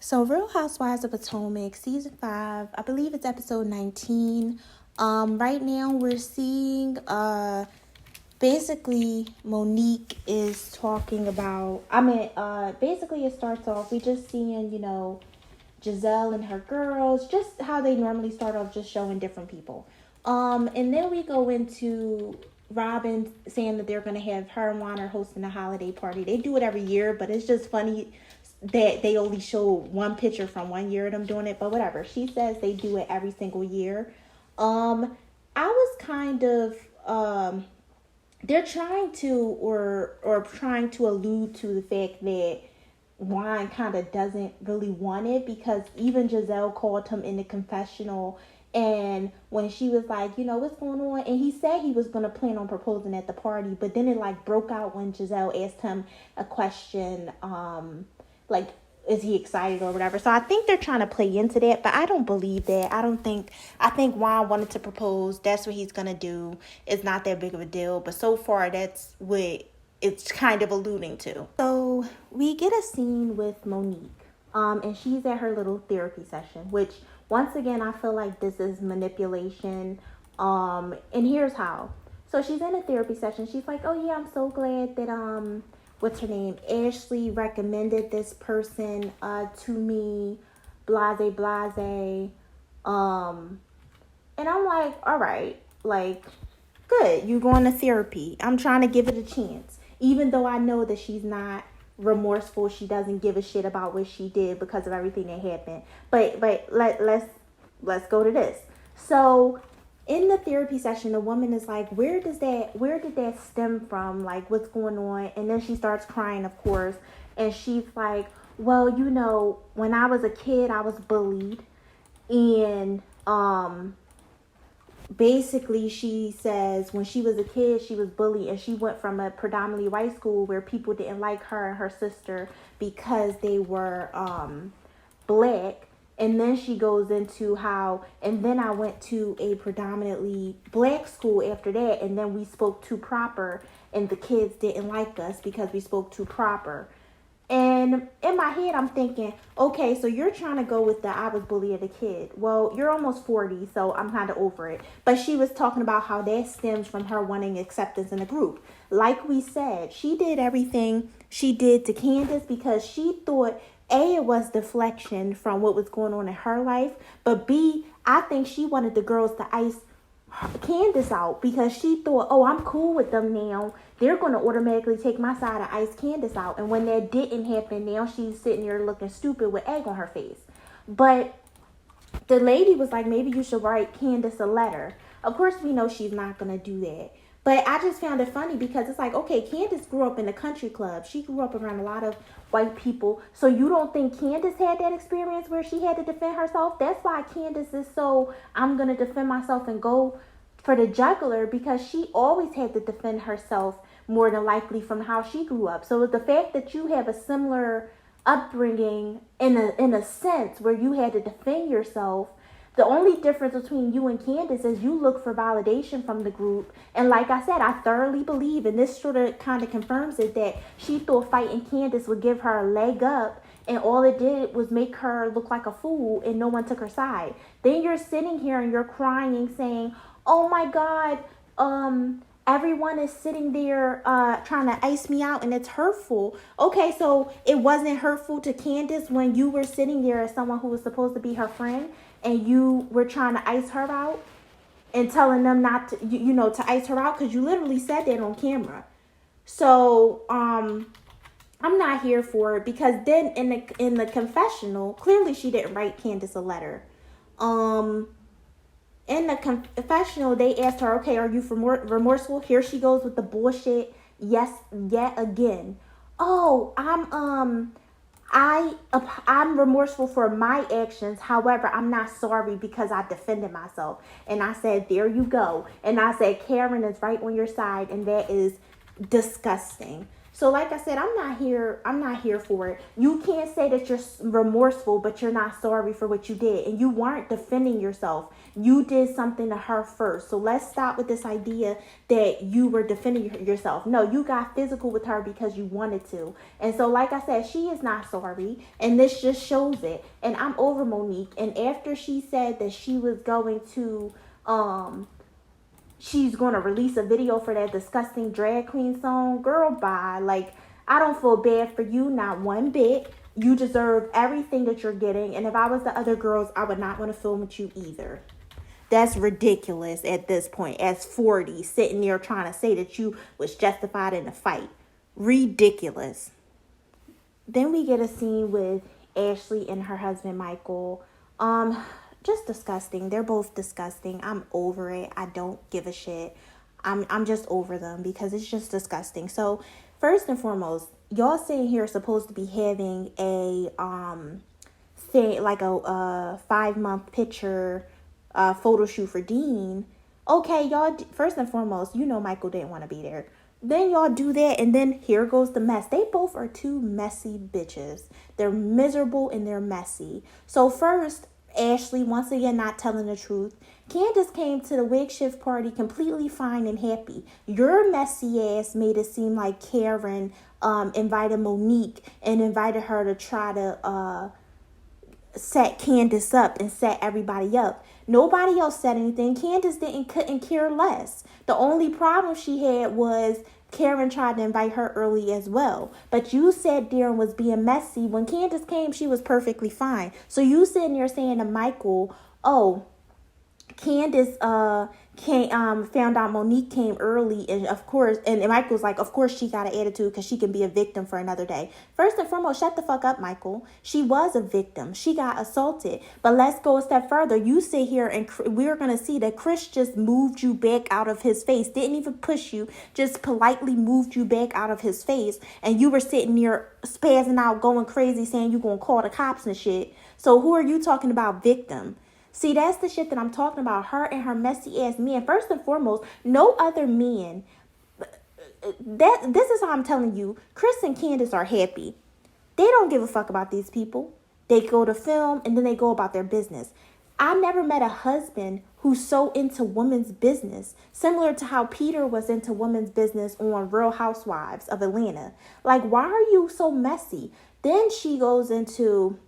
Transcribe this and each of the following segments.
So, Real Housewives of Potomac, season 5, I believe it's episode 19. Right now we're seeing basically Monique is talking about, basically it starts off, we just seeing, Giselle and her girls, just how they normally start off, just showing different people. And then we go into Robin saying that they're going to have her and Warner hosting a holiday party. They do it every year, but it's just funny that they only show one picture from one year of them doing it, but whatever. She says they do it every single year. I was kind of they're trying to or trying to allude to the fact that Juan kind of doesn't really want it, because even Giselle called him in the confessional, and when she was like, what's going on, and he said he was going to plan on proposing at the party, but then it like broke out when Giselle asked him a question, like, is he excited or whatever. So I think they're trying to play into that, but I don't believe that. I think Juan wanted to propose. That's what he's going to do. It's not that big of a deal, but so far that's what it's kind of alluding to. So we get a scene with Monique, and she's at her little therapy session, which once again, I feel like this is manipulation. And here's how. So she's in a therapy session. She's like, oh yeah, I'm so glad that, what's her name? Ashley recommended this person to me, blase. And I'm like, all right, like, good. You're going to therapy. I'm trying to give it a chance. Even though I know that she's not remorseful, she doesn't give a shit about what she did because of everything that happened. But let's go to this. So in the therapy session, the woman is like, where did that stem from? Like, what's going on? And then she starts crying, of course. And she's like, well, when I was a kid, I was bullied. And basically she says when she was a kid, she was bullied, and she went from a predominantly white school where people didn't like her and her sister because they were black. And then she goes into how, and then I went to a predominantly black school after that, and then we spoke too proper, and the kids didn't like us because we spoke too proper. And in my head, I'm thinking, okay, so you're trying to go with the I was bullied as a kid. Well, you're almost 40, so I'm kind of over it. But she was talking about how that stems from her wanting acceptance in the group. Like we said, she did everything she did to Candace because she thought, A, it was deflection from what was going on in her life. But B, I think she wanted the girls to ice Candace out because she thought, oh, I'm cool with them now. They're going to automatically take my side and ice Candace out. And when that didn't happen, now she's sitting there looking stupid with egg on her face. But the lady was like, maybe you should write Candace a letter. Of course, we know she's not going to do that. But I just found it funny because it's like, okay, Candace grew up in a country club. She grew up around a lot of white people. So you don't think Candace had that experience where she had to defend herself? That's why Candace is so, I'm going to defend myself and go for the jugular, because she always had to defend herself more than likely from how she grew up. So the fact that you have a similar upbringing in a sense where you had to defend yourself, the only difference between you and Candace is you look for validation from the group. And like I said, I thoroughly believe, and this sort of kind of confirms it, that she thought fighting Candace would give her a leg up, and all it did was make her look like a fool, and no one took her side. Then you're sitting here and you're crying saying, oh my God, everyone is sitting there trying to ice me out, and it's hurtful. Okay, so it wasn't hurtful to Candace when you were sitting there as someone who was supposed to be her friend, and you were trying to ice her out and telling them not to, to ice her out, because you literally said that on camera. So I'm not here for it, because then in the confessional, clearly she didn't write Candace a letter. In the confessional, they asked her, okay, are you remorseful? Here she goes with the bullshit. Yes, yet again. Oh, I'm remorseful for my actions. However, I'm not sorry because I defended myself. And I said, there you go. And I said, Karen is right on your side, and that is disgusting. So like I said, I'm not here for it. You can't say that you're remorseful, but you're not sorry for what you did. And you weren't defending yourself. You did something to her first. So let's stop with this idea that you were defending yourself. No, you got physical with her because you wanted to. And so like I said, she is not sorry. And this just shows it. And I'm over Monique. And after she said that she was going to she's going to release a video for that disgusting drag queen song, girl, bye. Like, I don't feel bad for you, not one bit. You deserve everything that you're getting. And if I was the other girls, I would not want to film with you either. That's ridiculous at this point. As 40, sitting there trying to say that you was justified in the fight. Ridiculous. Then we get a scene with Ashley and her husband, Michael. Just disgusting. They're both disgusting. I'm over it. I don't give a shit. I'm just over them because it's just disgusting. So first and foremost, y'all sitting here supposed to be having a thing like a 5-month picture photo shoot for Dean. Okay, y'all, first and foremost, you know Michael didn't want to be there. Then y'all do that, and then here goes the mess. They both are two messy bitches. They're miserable and they're messy. So first, Ashley, once again, not telling the truth. Candace came to the wig shift party completely fine and happy. Your messy ass made it seem like Karen invited Monique and invited her to try to set Candace up and set everybody up. Nobody else said anything. Candace couldn't care less. The only problem she had was Karen tried to invite her early as well. But you said Darren was being messy. When Candace came, she was perfectly fine. So you sitting there saying to Michael, oh, Candace found out Monique came early, and of course, and Michael's like, of course she got an attitude because she can be a victim for another day. First and foremost, shut the fuck up, Michael. She was a victim. She got assaulted. But let's go a step further. You sit here and we're going to see that Chris just moved you back out of his face. Didn't even push you, just politely moved you back out of his face. And you were sitting there spazzing out, going crazy, saying you're going to call the cops and shit. So who are you talking about, victim? See, that's the shit that I'm talking about. Her and her messy ass men. First and foremost, no other men. This is how I'm telling you. Chris and Candace are happy. They don't give a fuck about these people. They go to film and then they go about their business. I never met a husband who's so into women's business, similar to how Peter was into women's business on Real Housewives of Atlanta. Like, why are you so messy? Then she goes into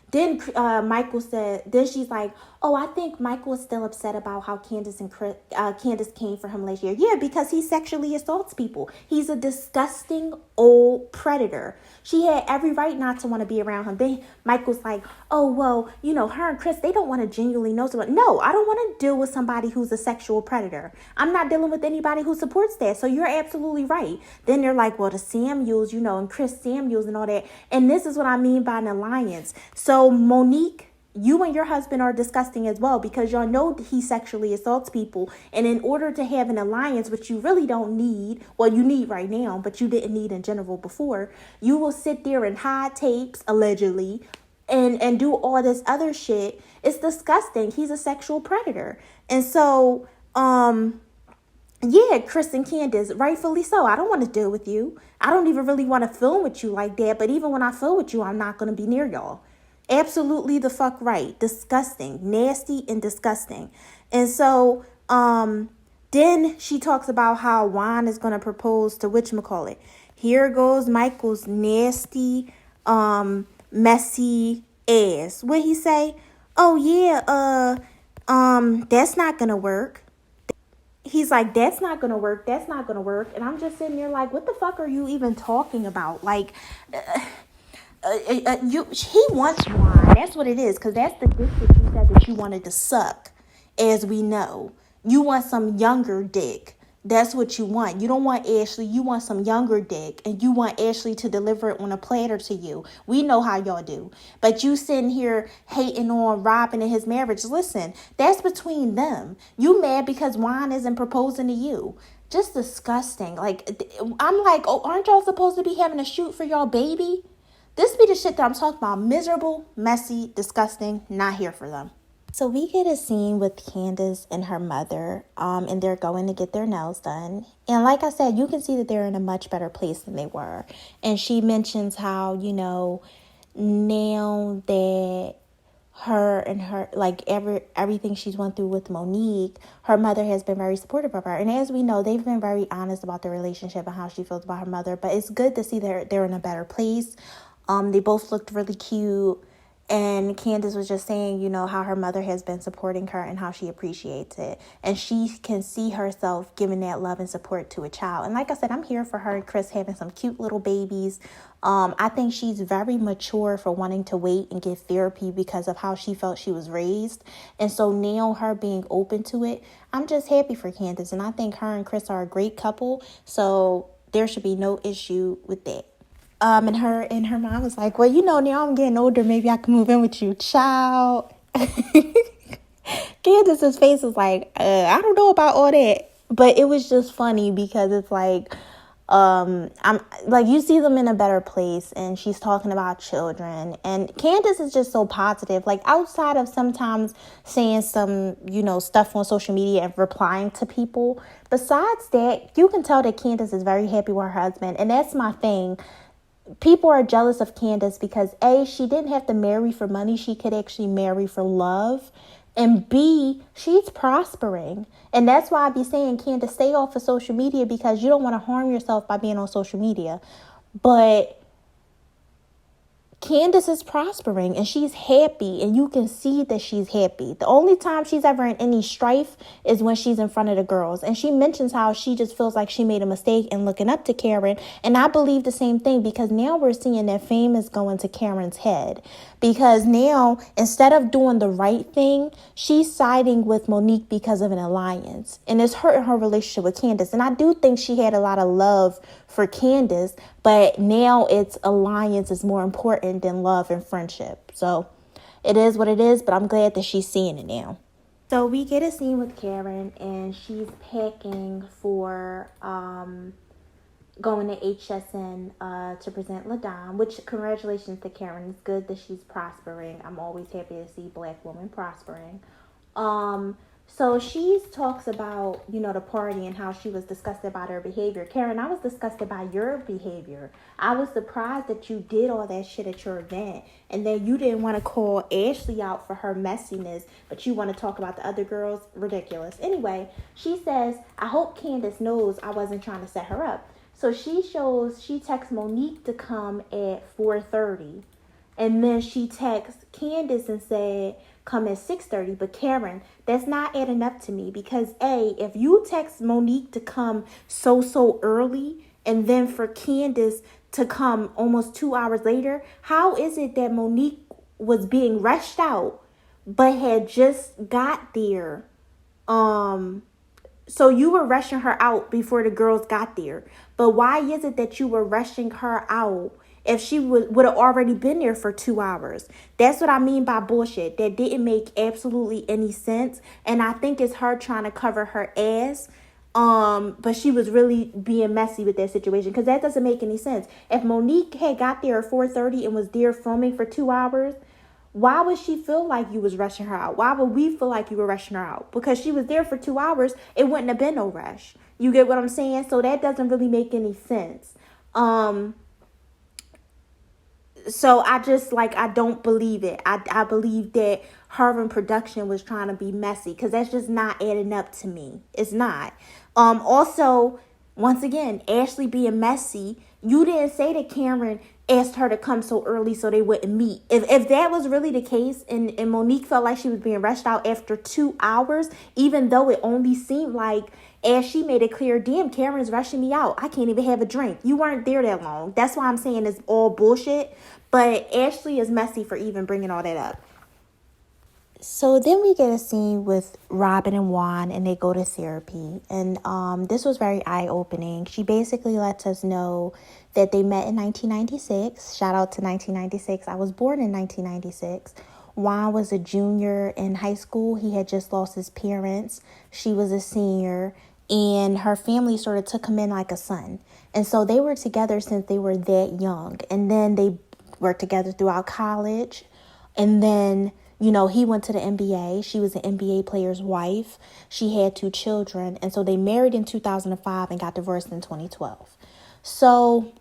Then Michael said, then she's like, oh, I think Michael is still upset about how Candace came for him last year. Yeah, because he sexually assaults people. He's a disgusting old predator. She had every right not to want to be around him. Then Michael's like, oh, well, you know, her and Chris, they don't want to genuinely know someone. No, I don't want to deal with somebody who's a sexual predator. I'm not dealing with anybody who supports that. So you're absolutely right. Then they're like, well, the Samuels, you know, and Chris Samuels and all that. And this is what I mean by an alliance. So Monique, you and your husband are disgusting as well because y'all know he sexually assaults people. And in order to have an alliance, which you really don't need, well, you need right now, but you didn't need in general before, you will sit there and hide tapes, allegedly, and do all this other shit. It's disgusting. He's a sexual predator. And so, yeah, Chris and Candace, rightfully so. I don't want to deal with you. I don't even really want to film with you like that. But even when I film with you, I'm not going to be near y'all. Absolutely the fuck right. Disgusting. Nasty and disgusting. And so, then she talks about how Juan is going to propose to whatchamacallit. Here goes Michael's nasty, messy ass. What he say? Oh, yeah, that's not going to work. He's like, that's not going to work. That's not going to work. And I'm just sitting there like, what the fuck are you even talking about? Like, he wants wine. That's what it is, because that's the dick that you said that you wanted to suck, as we know. You want some younger dick. That's what you want. You don't want Ashley. You want some younger dick, and you want Ashley to deliver it on a platter to you. We know how y'all do. But you sitting here hating on Rhop and his marriage. Listen, that's between them. You mad because Juan isn't proposing to you. Just disgusting. Like, I'm like, oh, aren't y'all supposed to be having a shoot for y'all baby? This be the shit that I'm talking about. Miserable, messy, disgusting. Not here for them. So we get a scene with Candace and her mother, and they're going to get their nails done. And like I said, you can see that they're in a much better place than they were. And she mentions how, now that her and her, like everything she's went through with Monique, her mother has been very supportive of her. And as we know, they've been very honest about their relationship and how she feels about her mother. But it's good to see they're in a better place. They both looked really cute. And Candace was just saying, how her mother has been supporting her and how she appreciates it. And she can see herself giving that love and support to a child. And like I said, I'm here for her and Chris having some cute little babies. I think she's very mature for wanting to wait and get therapy because of how she felt she was raised. And so now her being open to it, I'm just happy for Candace. And I think her and Chris are a great couple. So there should be no issue with that. And her mom was like, well, now I'm getting older. Maybe I can move in with you, child. Candace's face was like, I don't know about all that. But it was just funny because it's like, I'm like, you see them in a better place, and she's talking about children, and Candace is just so positive. Like, outside of sometimes saying some, stuff on social media and replying to people, besides that, you can tell that Candace is very happy with her husband. And that's my thing. People are jealous of Candace because A, she didn't have to marry for money. She could actually marry for love. And B, she's prospering. And that's why I be saying, Candace, stay off of social media because you don't want to harm yourself by being on social media. But Candace is prospering and she's happy, and you can see that she's happy. The only time she's ever in any strife is when she's in front of the girls. And she mentions how she just feels like she made a mistake in looking up to Karen. And I believe the same thing because now we're seeing that fame is going to Karen's head. Because now, instead of doing the right thing, she's siding with Monique because of an alliance. And it's hurting her relationship with Candace. And I do think she had a lot of love for Candace, but now it's alliance is more important than love and friendship. So it is what it is, but I'm glad that she's seeing it now. So we get a scene with Karen, and she's packing for going to HSN to present LaDon, which congratulations to Karen. It's good that she's prospering. I'm always happy to see Black women prospering. So she talks about, the party and how she was disgusted by their behavior. Karen, I was disgusted by your behavior. I was surprised that you did all that shit at your event. And then you didn't want to call Ashley out for her messiness, but you want to talk about the other girls. Ridiculous. Anyway, she says, I hope Candace knows I wasn't trying to set her up. So she texts Monique to come at 4:30. And then she texts Candace and said, come at 6:30. But Karen, that's not adding up to me because A, if you text Monique to come so early and then for Candace to come almost 2 hours later, how is it that Monique was being rushed out but had just got there? So you were rushing her out before the girls got there. But why is it that you were rushing her out if she would have already been there for 2 hours? That's what I mean by bullshit. That didn't make absolutely any sense. And I think it's her trying to cover her ass. But she was really being messy with that situation because that doesn't make any sense. If Monique had got there at 4:30 and was there filming for 2 hours, why would she feel like you was rushing her out? Why would we feel like you were rushing her out? Because she was there for 2 hours, it wouldn't have been no rush. You get what I'm saying? So that doesn't really make any sense. So I don't believe it. I believe that her and production was trying to be messy because that's just not adding up to me. It's not. Also, once again, Ashley being messy, you didn't say that Karen asked her to come so early so they wouldn't meet. If that was really the case and Monique felt like she was being rushed out after 2 hours, even though it only seemed like, as she made it clear, damn, Karen's rushing me out. I can't even have a drink. You weren't there that long. That's why I'm saying it's all bullshit. But Ashley is messy for even bringing all that up. So then we get a scene with Robin and Juan, and they go to therapy. And this was very eye-opening. She basically lets us know that they met in 1996. Shout out to 1996. I was born in 1996. Juan was a junior in high school. He had just lost his parents. She was a senior. And her family sort of took him in like a son. And so they were together since they were that young. And then they were together throughout college. And then he went to the NBA. She was an NBA player's wife. She had 2 children. And so they married in 2005 and got divorced in 2012. So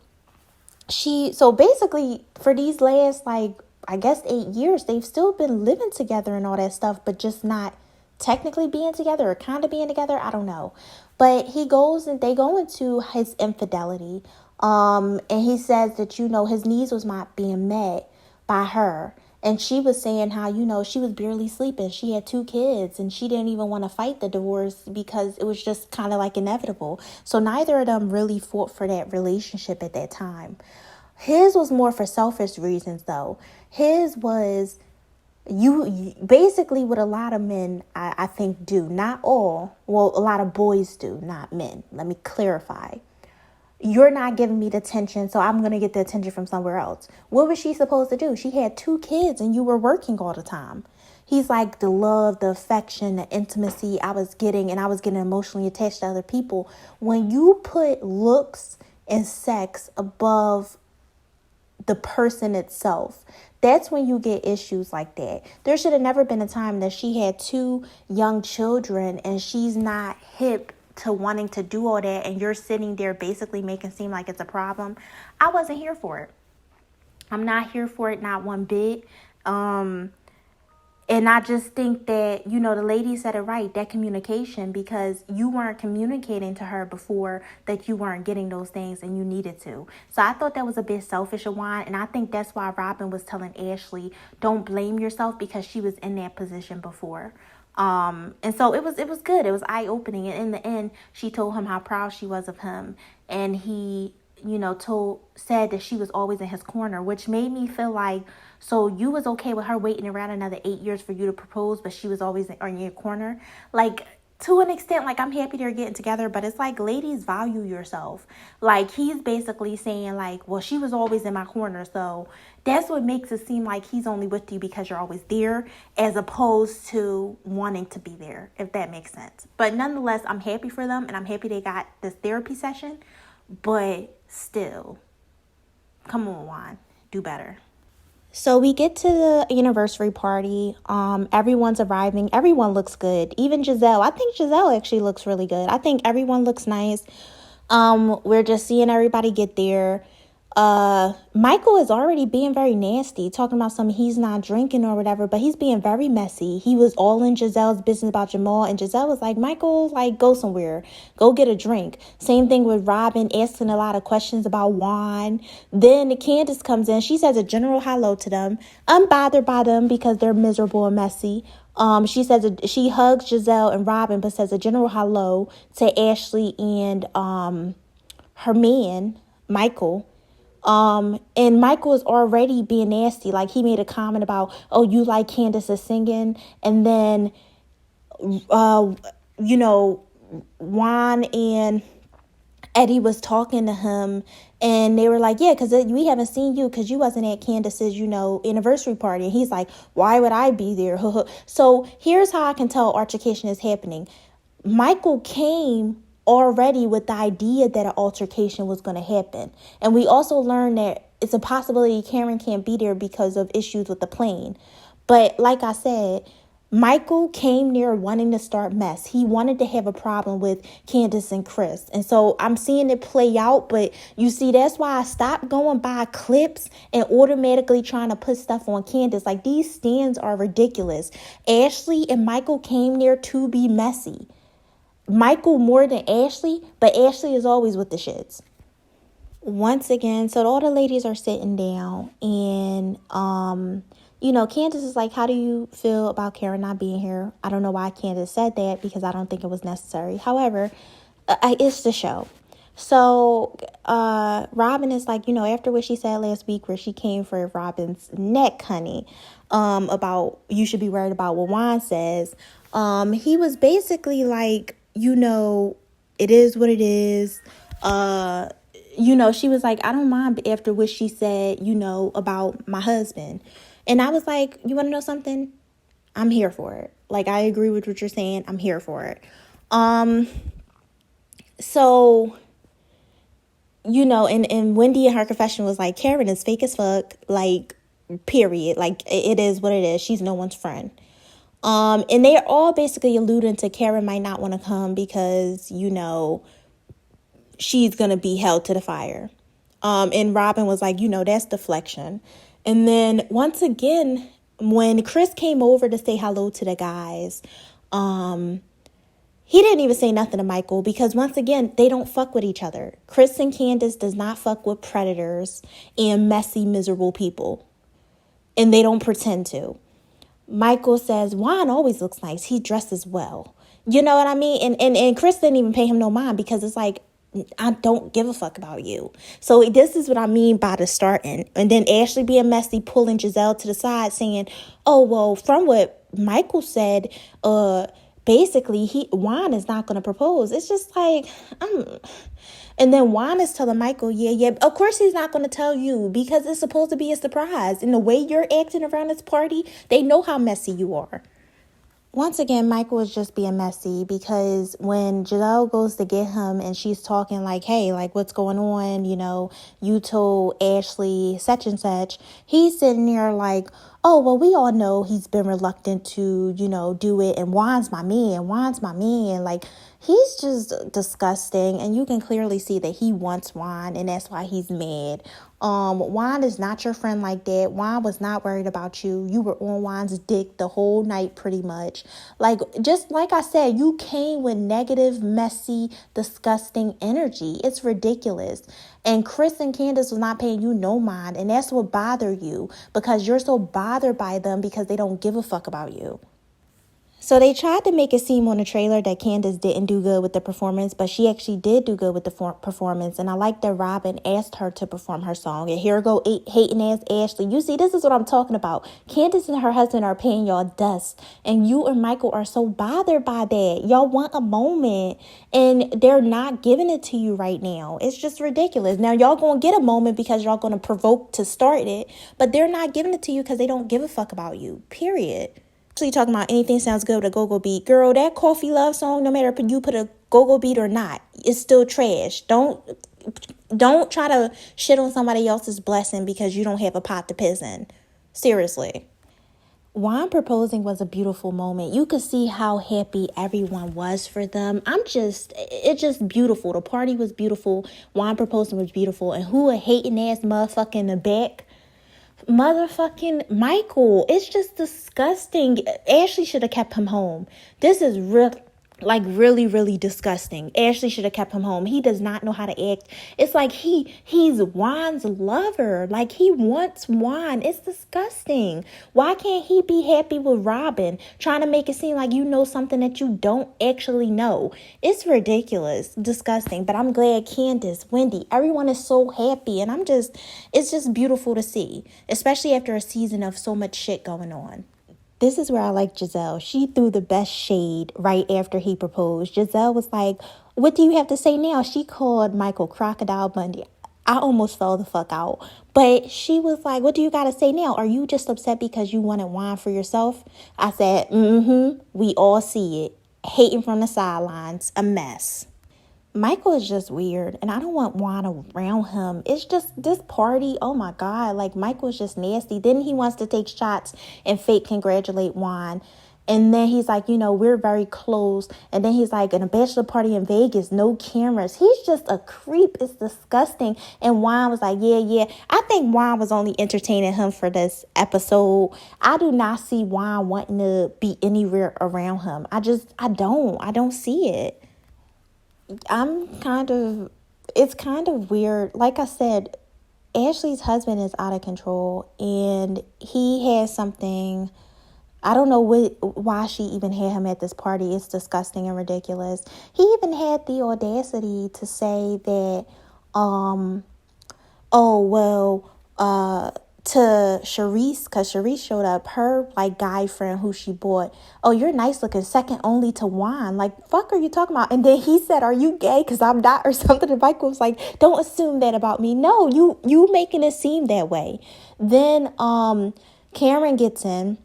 basically for these last, I guess 8 years, they've still been living together and all that stuff, but just not technically being together or kind of being together. I don't know. But they go into his infidelity. And he says that, his needs was not being met by her. And she was saying how, she was barely sleeping. She had 2 kids and she didn't even want to fight the divorce because it was just kind of like inevitable. So neither of them really fought for that relationship at that time. His was more for selfish reasons, though. His was you basically what a lot of men, I think, do. Not all. Well, a lot of boys do, not men. Let me clarify. You're not giving me the attention, so I'm going to get the attention from somewhere else. What was she supposed to do? She had 2 kids and you were working all the time. He's like, the love, the affection, the intimacy I was getting, and I was getting emotionally attached to other people. When you put looks and sex above the person itself, that's when you get issues like that. There should have never been a time that she had 2 young children and she's not hip to wanting to do all that, and you're sitting there basically making it seem like it's a problem. I wasn't here for it. I'm not here for it, not one bit. And I just think that, the lady said it right, that communication, because you weren't communicating to her before that you weren't getting those things and you needed to. So I thought that was a bit selfish of Juan. And I think that's why Robin was telling Ashley, don't blame yourself, because she was in that position before. And so it was good. It was eye-opening. And in the end, she told him how proud she was of him. And he, said that she was always in his corner, which made me feel like, so you was okay with her waiting around another 8 years for you to propose, but she was always in your corner. Like, to an extent, like, I'm happy they're getting together, but it's like, ladies, value yourself. Like, he's basically saying, like, well, she was always in my corner, so that's what makes it seem like he's only with you because you're always there, as opposed to wanting to be there, if that makes sense. But nonetheless, I'm happy for them, and I'm happy they got this therapy session, but still, come on, Juan, do better. So we get to the anniversary party. Everyone's arriving. Everyone looks good. Even Giselle. I think Giselle actually looks really good. I think everyone looks nice. We're just seeing everybody get there. Michael is already being very nasty, talking about something he's not drinking or whatever, but he's being very messy. He was all in Giselle's business about Jamal, and Giselle was like, Michael, like, go somewhere, go get a drink. Same thing with Robin, asking a lot of questions about Juan. Then Candace comes in. She says a general hello to them, unbothered by them because they're miserable and messy. She hugs Giselle and Robin, but says a general hello to Ashley and her man, Michael. And Michael is already being nasty. Like, he made a comment about, oh, you like Candace's singing. And then, Juan and Eddie was talking to him, and they were like, yeah, because we haven't seen you because you wasn't at Candace's, anniversary party. And he's like, why would I be there? So here's how I can tell altercation is happening. Michael came already with the idea that an altercation was going to happen. And we also learned that it's a possibility Karen can't be there because of issues with the plane. But like I said, Michael came there wanting to start mess. He wanted to have a problem with Candace and Chris. And so I'm seeing it play out. But you see, that's why I stopped going by clips and automatically trying to put stuff on Candace. Like, these stands are ridiculous. Ashley and Michael came there to be messy. Michael more than Ashley, but Ashley is always with the shits. Once again, so all the ladies are sitting down, and Candace is like, how do you feel about Karen not being here? I don't know why Candace said that, because I don't think it was necessary. However, it's the show. So Robin is like, after what she said last week, where she came for Robin's neck, honey, about you should be worried about what Juan says. He was basically like, it is what it is. She was like, I don't mind after what she said, about my husband. And I was like, you want to know something? I'm here for it. Like, I agree with what you're saying. I'm here for it. So, and Wendy in her confession was like, Karen is fake as fuck. Like, period. Like, it is what it is. She's no one's friend. And they're all basically alluding to Karen might not want to come because, she's going to be held to the fire. And Robin was like, that's deflection. And then once again, when Chris came over to say hello to the guys, he didn't even say nothing to Michael because once again, they don't fuck with each other. Chris and Candace does not fuck with predators and messy, miserable people. And they don't pretend to. Michael says, Juan always looks nice. He dresses well. You know what I mean? And Chris didn't even pay him no mind because it's like, I don't give a fuck about you. So this is what I mean by the starting. And then Ashley being messy, pulling Giselle to the side saying, oh, well, from what Michael said, basically Juan is not going to propose. It's just like, and then Juan is telling Michael, yeah, of course he's not going to tell you because it's supposed to be a surprise. And the way you're acting around this party, they know how messy you are. Once again, Michael is just being messy because when Giselle goes to get him and she's talking like, hey, like, what's going on? You told Ashley such and such. He's sitting there like, oh, well, we all know he's been reluctant to, do it. And Juan's my man. Like, he's just disgusting. And you can clearly see that he wants Juan and that's why he's mad. Juan is not your friend like that. Juan was not worried about you. You were on Juan's dick the whole night pretty much. Like, just like I said, you came with negative, messy, disgusting energy. It's ridiculous. And Chris and Candace was not paying you no mind. And that's what bothered you because you're so bothered by them because they don't give a fuck about you. So they tried to make it seem on the trailer that Candace didn't do good with the performance, but she actually did do good with the performance. And I like that Robin asked her to perform her song. And here go hating ass Ashley. You see, this is what I'm talking about. Candace and her husband are paying y'all dust. And you and Michael are so bothered by that. Y'all want a moment. And they're not giving it to you right now. It's just ridiculous. Now, y'all going to get a moment because y'all going to provoke to start it. But they're not giving it to you because they don't give a fuck about you. Period. Actually talking about anything sounds good with a go-go beat. Girl, that Coffee Love song, no matter if you put a go-go beat or not, it's still trash. Don't try to shit on somebody else's blessing because you don't have a pot to piss in. Seriously. Juan proposing was a beautiful moment. You could see how happy everyone was for them. It's just beautiful. The party was beautiful. Juan proposing was beautiful. And who a hating ass motherfucker in the back? Motherfucking Michael. It's just disgusting. Ashley should have kept him home. This is really, really disgusting. Ashley should have kept him home. He does not know how to act. It's like he's Juan's lover. Like, he wants Juan. It's disgusting. Why can't he be happy with Robin? Trying to make it seem like you know something that you don't actually know. It's ridiculous. Disgusting. But I'm glad Candace, Wendy, everyone is so happy. And it's just beautiful to see. Especially after a season of so much shit going on. This is where I like Giselle. She threw the best shade right after he proposed. Giselle was like, what do you have to say now? She called Michael Crocodile Bundy. I almost fell the fuck out. But she was like, what do you got to say now? Are you just upset because you wanted wine for yourself? I said, we all see it. Hating from the sidelines. A mess. Michael is just weird, and I don't want Juan around him. It's just this party. Oh my God. Like, Michael's just nasty. Then he wants to take shots and fake congratulate Juan. And then he's like, we're very close. And then he's like, in a bachelor party in Vegas, no cameras. He's just a creep. It's disgusting. And Juan was like, yeah. I think Juan was only entertaining him for this episode. I do not see Juan wanting to be anywhere around him. I don't see it. It's kind of weird. Like I said, Ashley's husband is out of control and he has something. I don't know why she even had him at this party. It's disgusting and ridiculous. He even had the audacity to say that, to Charisse, because Charisse showed up, her like guy friend who she bought, oh, you're nice looking, second only to Juan. Like, fuck are you talking about? And then he said, are you gay? Because I'm not, or something. And Michael was like, don't assume that about me. No, you making it seem that way. Then Karen gets in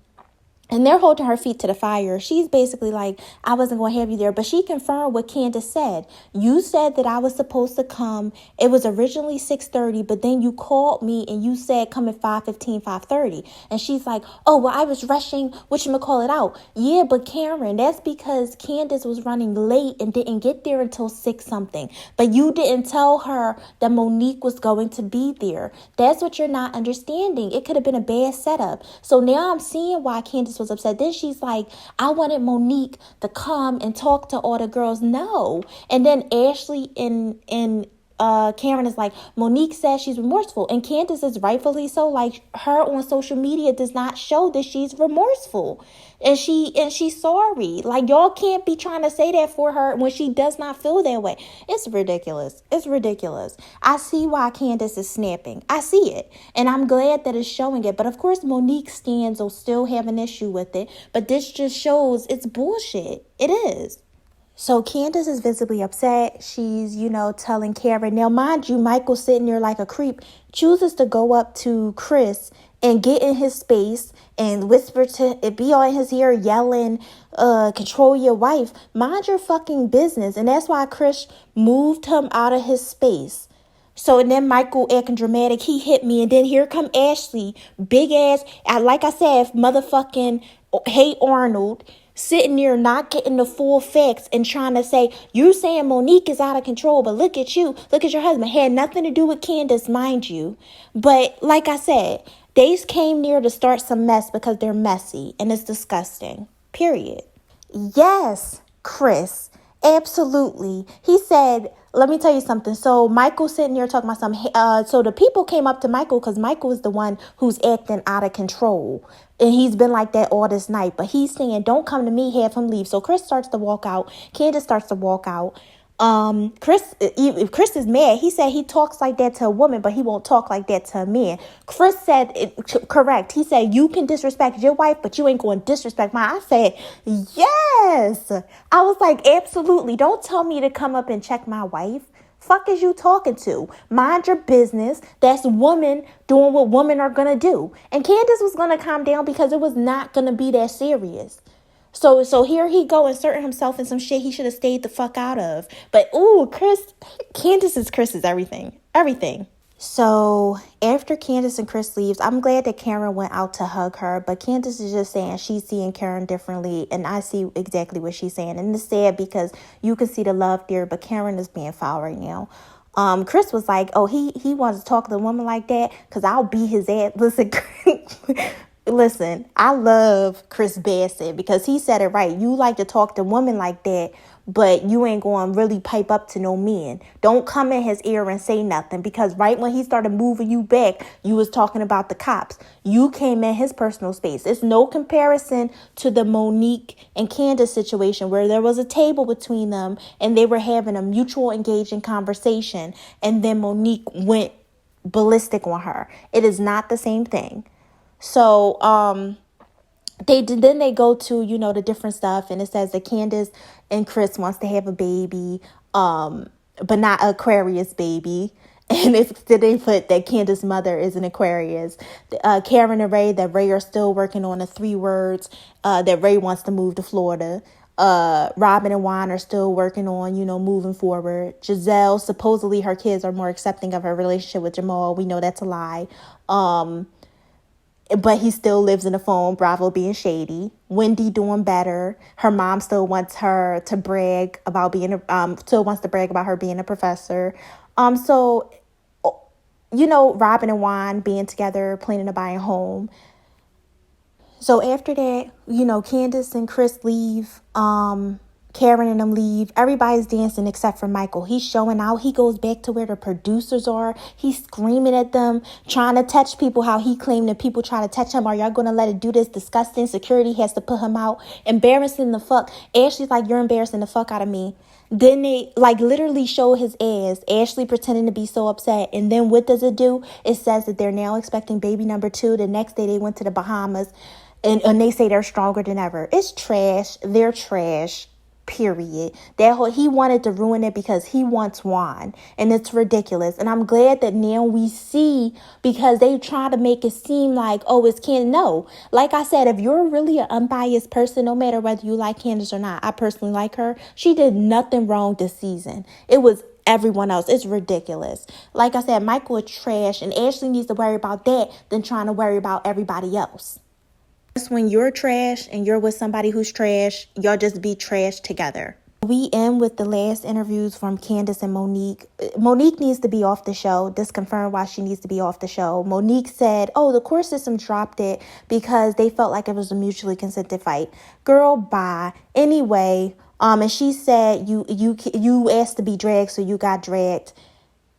And they're holding her feet to the fire. She's basically like, I wasn't going to have you there. But she confirmed what Candace said. You said that I was supposed to come. It was originally 6:30, but then you called me and you said come at 5:15, 5:30. And she's like, oh, well, I was rushing, whatchamacallit out. Yeah, but Karen, that's because Candace was running late and didn't get there until 6 something. But you didn't tell her that Monique was going to be there. That's what you're not understanding. It could have been a bad setup. So now I'm seeing why Candace was upset. Then she's like, I wanted Monique to come and talk to all the girls. No. And then Ashley and Karen is like, Monique says she's remorseful, and Candace is rightfully so. Like, her on social media does not show that she's remorseful, and she's sorry. Like, y'all can't be trying to say that for her when she does not feel that way. It's ridiculous. It's ridiculous. I see why Candace is snapping. I see it, and I'm glad that it's showing it. But of course, Monique stands will still have an issue with it. But this just shows it's bullshit. It is. So Candace is visibly upset. She's, telling Karen. Now, mind you, Michael sitting there like a creep chooses to go up to Chris and get in his space and whisper to it, be on his ear yelling, control your wife. Mind your fucking business. And that's why Chris moved him out of his space. So, and then Michael acting dramatic. He hit me. And then here come Ashley, big ass. Like I said, motherfucking Hey Arnold, sitting there not getting the full facts and trying to say, you saying Monique is out of control, but look at you, look at your husband. Had nothing to do with Candace, mind you. But like I said, they came near to start some mess because they're messy and it's disgusting. Period. Yes, Chris. Absolutely. He said, let me tell you something. So Michael sitting there talking about something. So the people came up to Michael because Michael is the one who's acting out of control. And he's been like that all this night. But he's saying, don't come to me, have him leave. So Chris starts to walk out. Candace starts to walk out. Chris is mad. He said he talks like that to a woman, but he won't talk like that to a man. Chris said correct. He said, you can disrespect your wife, but you ain't going to disrespect mine. I said, yes. I was like, absolutely. Don't tell me to come up and check my wife. Fuck is you talking to? Mind your business. That's women doing what women are going to do. And Candace was going to calm down because it was not going to be that serious. So here he go inserting himself in some shit he should have stayed the fuck out of. But Candace is everything. Everything. So after Candace and Chris leaves, I'm glad that Karen went out to hug her. But Candace is just saying she's seeing Karen differently. And I see exactly what she's saying. And it's sad because you can see the love there. But Karen is being foul right now. Chris was like, oh, he wants to talk to a woman like that because I'll beat his ass. Listen, I love Chris Bassett because he said it right. You like to talk to women like that, but you ain't going to really pipe up to no men. Don't come in his ear and say nothing because right when he started moving you back, you was talking about the cops. You came in his personal space. It's no comparison to the Monique and Candace situation where there was a table between them and they were having a mutual engaging conversation and then Monique went ballistic on her. It is not the same thing. So, they go to, the different stuff and it says that Candace and Chris wants to have a baby, but not Aquarius baby. And they put that Candace's mother is an Aquarius. Karen and Ray, that Ray are still working on the 3 words, that Ray wants to move to Florida. Robin and Juan are still working on, moving forward. Giselle, supposedly her kids are more accepting of her relationship with Jamal. We know that's a lie. But he still lives in the phone, Bravo being shady. Wendy doing better. Her mom still wants her to brag about her being a professor. So, Robin and Juan being together, planning to buy a home. So after that, Candace and Chris leave. Karen and them leave. Everybody's dancing except for Michael. He's showing out. He goes back to where the producers are. He's screaming at them, trying to touch people, how he claimed that people try to touch him. Are y'all going to let it do this? Disgusting. Security has to put him out. Embarrassing the fuck. Ashley's like, you're embarrassing the fuck out of me. Then they literally show his ass. Ashley pretending to be so upset. And then what does it do? It says that they're now expecting baby number 2. The next day they went to the Bahamas and they say they're stronger than ever. It's trash. They're trash. period. That whole, he wanted to ruin it because he wants Juan, and it's ridiculous. And I'm glad that now we see, because they try to make it seem like, oh, it's Candace. No, like I said, if you're really an unbiased person, no matter whether you like Candace or not, I personally like her. She did nothing wrong this season. It was everyone else. It's ridiculous. Like I said, Michael is trash, and Ashley needs to worry about that than trying to worry about everybody else. When you're trash and you're with somebody who's trash, y'all just be trash together. We end with the last interviews from Candace and Monique. Monique needs to be off the show. This confirmed why she needs to be off the show. Monique said, oh, the court system dropped it because they felt like it was a mutually consented fight. Girl, bye. Anyway, and she said you asked to be dragged, so you got dragged.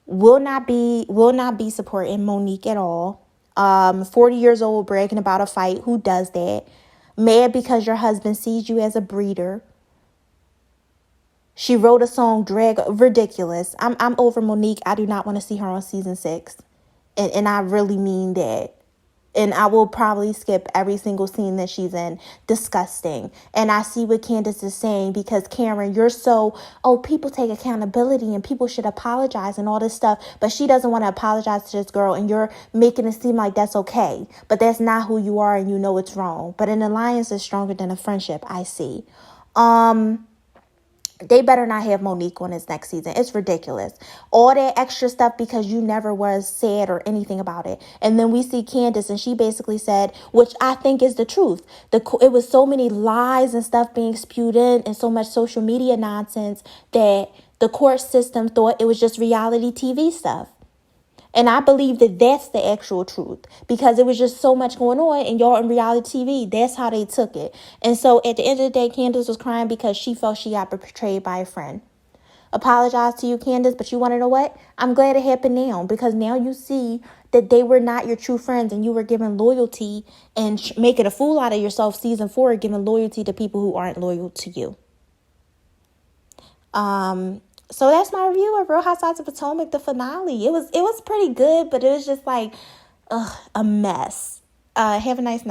Will not be supporting Monique at all. 40 years old bragging about a fight. Who does that? Mad because your husband sees you as a breeder. She wrote a song, Drag. Ridiculous. I'm over Monique. I do not want to see her on season 6. And I really mean that. And I will probably skip every single scene that she's in. Disgusting. And I see what Candace is saying, because Karen, you're so, oh, people take accountability and people should apologize and all this stuff. But she doesn't want to apologize to this girl, and you're making it seem like that's okay. But that's not who you are, and you know it's wrong. But an alliance is stronger than a friendship, I see. They better not have Monique on this next season. It's ridiculous. All that extra stuff because you never was sad or anything about it. And then we see Candace, and she basically said, which I think is the truth, it was so many lies and stuff being spewed in, and so much social media nonsense, that the court system thought it was just reality TV stuff. And I believe that that's the actual truth, because it was just so much going on, and y'all in reality TV, that's how they took it. And so at the end of the day, Candace was crying because she felt she got betrayed by a friend. Apologize to you, Candace, but you want to know what? I'm glad it happened now, because now you see that they were not your true friends, and you were giving loyalty and making a fool out of yourself season 4, giving loyalty to people who aren't loyal to you. So that's my review of Real Housewives of Potomac, the finale. It was pretty good, but it was just like a mess. Have a nice night.